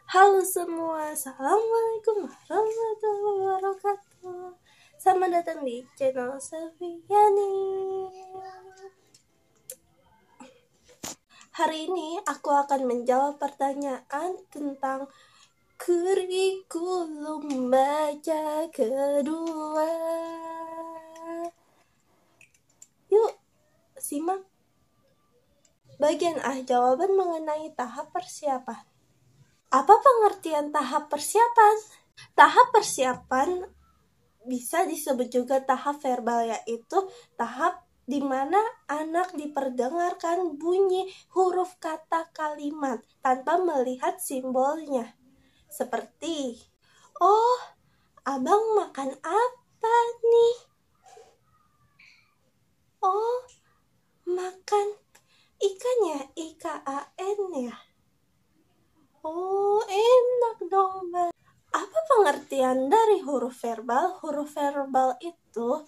Halo semua, Assalamualaikum warahmatullahi wabarakatuh. Selamat datang di channel Selviani. Hari ini aku akan menjawab pertanyaan tentang kurikulum baca kedua. Yuk, simak. Bagian A, jawaban mengenai tahap persiapan. Apa pengertian tahap persiapan? Tahap persiapan bisa disebut juga tahap verbal, yaitu tahap di mana anak diperdengarkan bunyi huruf kata kalimat tanpa melihat simbolnya. Seperti, oh, abang makan apa nih? Oh, makan ikan ya, IKAN ya. Oh, enak dong, Bang. Apa pengertian dari huruf verbal? Huruf verbal itu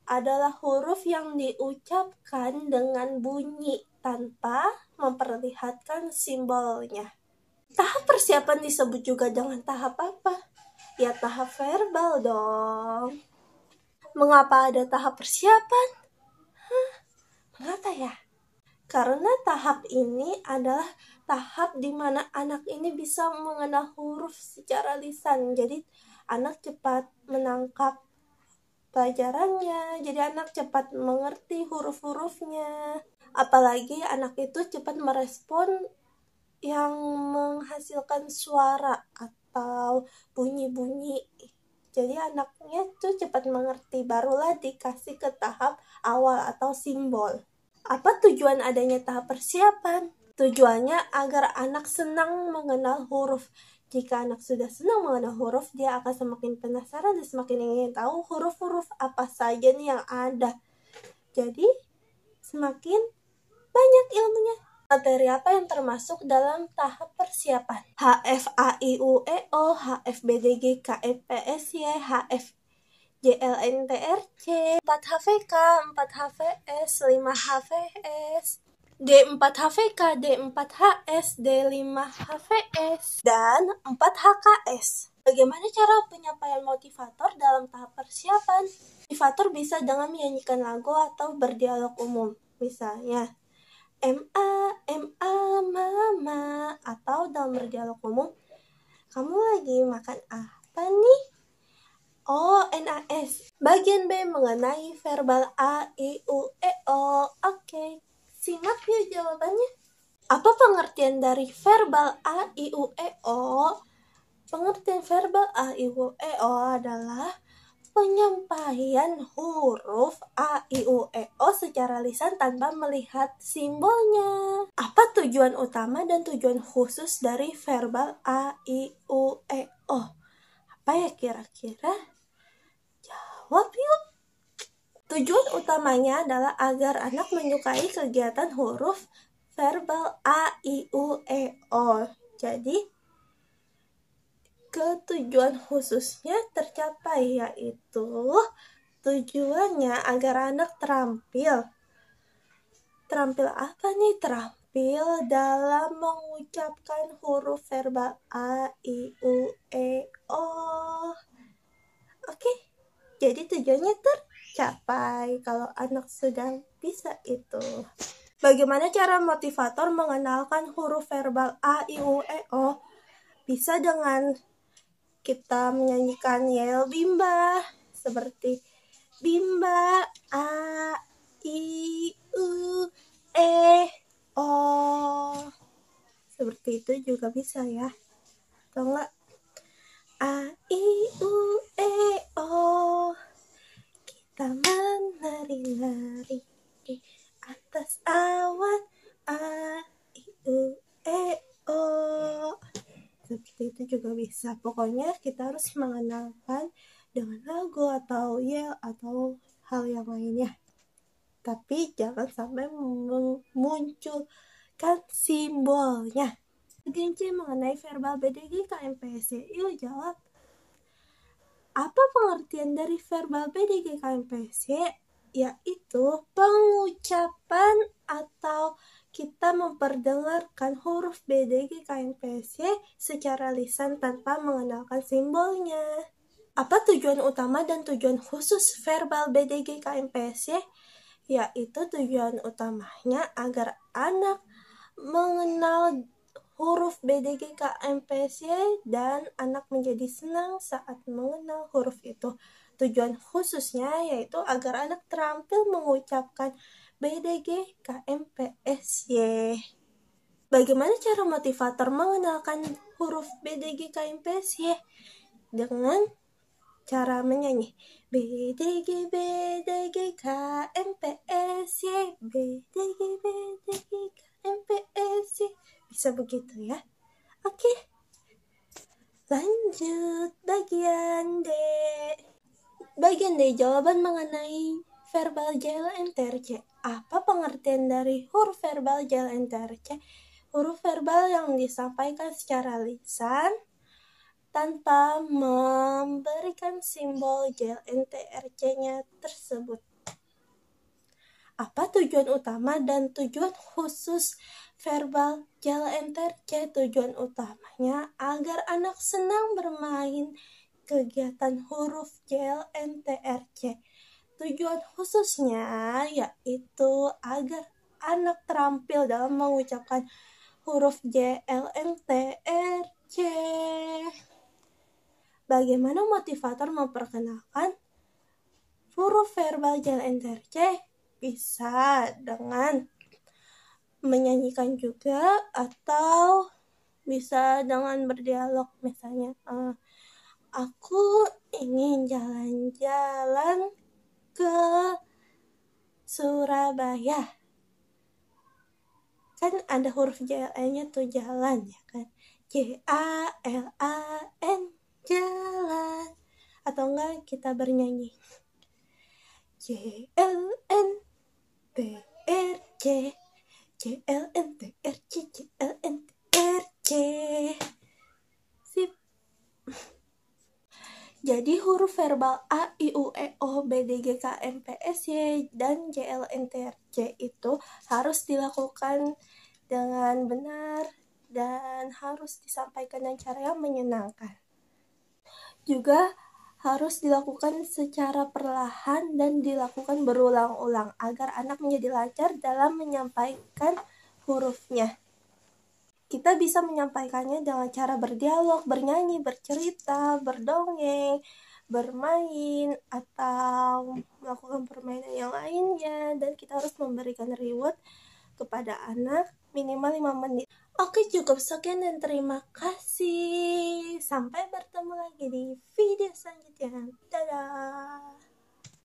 adalah huruf yang diucapkan dengan bunyi tanpa memperlihatkan simbolnya. Tahap persiapan disebut juga dengan tahap apa? Ya, tahap verbal dong. Mengapa ada tahap persiapan? Mengapa ya? Karena tahap ini adalah tahap di mana anak ini bisa mengenal huruf secara lisan. Jadi anak cepat menangkap pelajarannya, jadi anak cepat mengerti huruf-hurufnya. Apalagi anak itu cepat merespon yang menghasilkan suara atau bunyi-bunyi. Jadi anaknya tuh cepat mengerti, barulah dikasih ke tahap awal atau simbol. Apa tujuan adanya tahap persiapan? Tujuannya agar anak senang mengenal huruf. Jika anak sudah senang mengenal huruf, dia akan semakin penasaran dan semakin ingin tahu huruf-huruf apa saja nih yang ada. Jadi, semakin banyak ilmunya. Materi apa yang termasuk dalam tahap persiapan? HFAIUEO, HFBDG, KMPSY, HF JLNTRC, 4HVK, 4HVS, 5HVS, D4HVK, D4HS, D5HVS, dan 4HKS. Bagaimana cara penyampaian motivator dalam tahap persiapan? Motivator bisa dengan menyanyikan lagu atau berdialog umum. Misalnya, MA, mama, atau dalam berdialog umum, kamu lagi makan apa nih? Oh, NAS. Bagian B mengenai verbal A, I, U, E, O. Oke, simak yuk jawabannya. Apa pengertian dari verbal A, I, U, E, O? Pengertian verbal A, I, U, E, O adalah penyampaian huruf A, I, U, E, O secara lisan tanpa melihat simbolnya. Apa tujuan utama dan tujuan khusus dari verbal A, I, U, E, O? Apa ya kira-kira? Jawab yuk. Tujuan utamanya adalah agar anak menyukai kegiatan huruf verbal A, I, U, E, O. Jadi, ketujuan khususnya tercapai, yaitu tujuannya agar anak terampil. Terampil apa nih? Terampil dalam mengucapkan huruf verbal A, I, U, E, O. Oke, jadi tujuannya tercapai kalau anak sudah bisa itu. Bagaimana cara motivator mengenalkan huruf verbal A, I, U, E, O? Bisa dengan kita menyanyikan yel bimba, seperti bimba A, I, U, E, O. Seperti itu juga bisa ya. Atau enggak? A, I, U, E, O. Kita menari-nari di atas awan. A, I, U, E, O. Seperti itu juga bisa. Pokoknya kita harus mengenalkan dengan lagu atau yel atau hal yang lainnya. Tapi jangan sampai memunculkan simbolnya. Bagian C mengenai verbal BDG KMPSY. Yuk jawab. Apa pengertian dari verbal BDG KMPSY? Yaitu pengucapan atau kita memperdengarkan huruf BDG KMPSY secara lisan tanpa mengenalkan simbolnya. Apa tujuan utama dan tujuan khusus verbal BDG KMPSY? Yaitu tujuan utamanya agar anak mengenal huruf BDG KMPSY dan anak menjadi senang saat mengenal huruf itu. Tujuan khususnya yaitu agar anak terampil mengucapkan BDG KMPSY. Bagaimana cara motivator mengenalkan huruf BDG KMPSY? Dengan cara menyanyi BDG BDG KMPSY, BDG BDG KMPSY. Bisa begitu ya. Oke, lanjut bagian D. Bagian D, jawaban mengenai verbal JLNTRC. Apa pengertian dari huruf verbal JLNTRC? Huruf verbal yang disampaikan secara lisan tanpa memberikan simbol JLNTRC-nya tersebut. Apa tujuan utama dan tujuan khusus verbal JLNTRC? Tujuan utamanya agar anak senang bermain kegiatan huruf JLNTRC. Tujuan khususnya yaitu agar anak terampil dalam mengucapkan huruf JLNTRC. Bagaimana motivator memperkenalkan huruf verbal JLNTRC? Bisa dengan menyanyikan juga atau bisa dengan berdialog. Misalnya, aku ingin jalan-jalan ke Surabaya. Kan ada huruf JLN-nya tuh, jalan ya kan. JALAN, jalan. Atau enggak kita bernyanyi JLNTRC, JLNTRC, JLNTRC. Sip. Jadi huruf verbal A, I, U, E, O, B, D, G, K, M, P, S, Y, dan JLNTRC itu harus dilakukan dengan benar dan harus disampaikan dengan cara yang menyenangkan. Juga harus dilakukan secara perlahan dan dilakukan berulang-ulang agar anak menjadi lancar dalam menyampaikan hurufnya. Kita bisa menyampaikannya dengan cara berdialog, bernyanyi, bercerita, berdongeng, bermain, atau melakukan permainan yang lainnya. Dan kita harus memberikan reward kepada anak minimal 5 menit. Oke, cukup sekian dan terima kasih. Sampai bertemu lagi di video selanjutnya. Dadah.